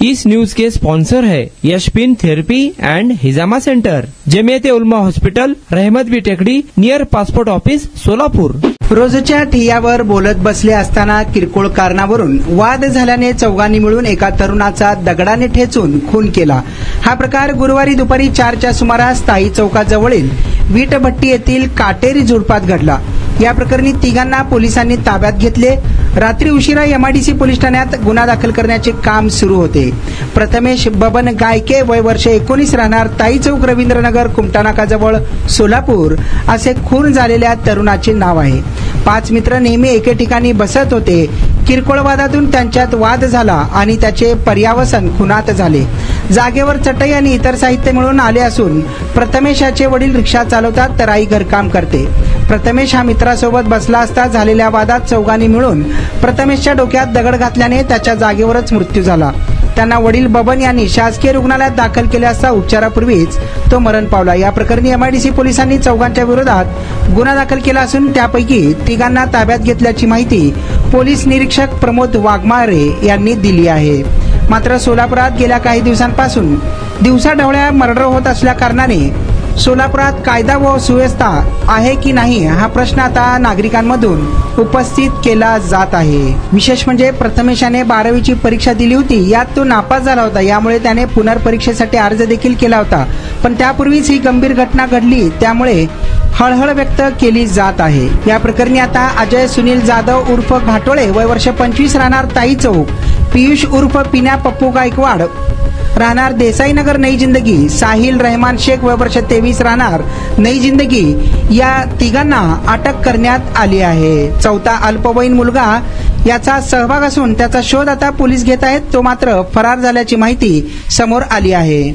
इस news के sponsor है यशपिन therapy end हिजामा centre, Jamiat उलमा hospital, रहमतबी टेकडी, नियर पासपोर्ट ऑफिस, सोलापूर। रोजच्या ठिय्यावर बोलत बसले असताना किरकोळ कारणावरून वाद झाल्याने चौघांनी मिळून एका तरुणाचा दगडाने ठेचून खून केला। हा प्रकार गुरुवारी दुपारी 4च्या सुमारास ताई चौकाजवळील वीटभट्टी येथील काटेरी झुडपात घडला। या प्रकरणी तिघांना पोलिसांनी ताब्यात घेतले। रात्री उशिरा एमआयडीसी पोलीस ठाण्यात गुन्हा दाखल करण्याचे काम सुरू होते। प्रथमेश बबन गायके, वय वर्ष 19, राहणार ताई चौक, रवींद्रनगर, कुमटानाकाजवळ, सोलापूर असे खून झालेल्या तरुणाचे नाव आहे। 5 मित्र नेहमी एके ठिकाणी बसत होते। किरकोळ वादातून त्यांच्यात वाद झाला आणि त्याचे पर्यावसन खुनात झाले। जागेवर चटई आणि इतर साहित्य मिळून आले असून प्रथमेश याचे वडील रिक्षा चालवतात तर आई घरकाम करते। प्रथमेश हा मित्रासोबत बसला असता झालेल्या वादात चौघांनी मिळून प्रथमेशच्या डोक्यात दगड घातल्याने त्याच्या जागेवरच मृत्यू झाला। त्यांना वडील बबन यांनी शासकीय रुग्णालयात दाखल केले असता उपचारापूर्वीच तो मरण पावला। या प्रकरणी एमआयडीसी पोलिसांनी चौघांच्या विरोधात गुन्हा दाखल केला असून त्यापैकी तिघांना ताब्यात घेतल्याची माहिती पोलीस निरीक्षक प्रमोद वाघमारे यांनी दिली आहे। मात्र सोलापुरात गेल्या काही दिवसांपासून दिवसाढवळ्या मर्डर होत असल्या कारणाने सोलापुरात कायदा व सुव्यवस्था आहे की नाही हा प्रश्न आता नागरिकांमधून उपस्थित केला जात आहे। विशेष म्हणजे प्रथमेशाने 12वीची परीक्षा दिली होती, यात तो नापास झाला होता। यामुळे त्याने पुनर्परीक्षेसाठी अर्ज देखील केला होता, पण त्यापूर्वीच ही गंभीर घटना घडली, त्यामुळे हळहळ व्यक्त केली जात आहे। या प्रकरणी आता अजय सुनील जाधव उर्फ घाटोळे, वय वर्ष 25, राहणार ताई चौक, पियुष उर्फ पिन्या पप्पू गायकवाड, राहणार देसाईनगर, नई जिंदगी, साहिल रहमान शेख, वय वर्ष 23, राहणार नई जिंदगी, या तिघांना अटक करण्यात आली आहे। चौथा अल्पवयीन मुलगा याचा सहभाग असून त्याचा शोध आता पोलीस घेत आहेत। तो मात्र फरार झाल्याची माहिती समोर आली आहे।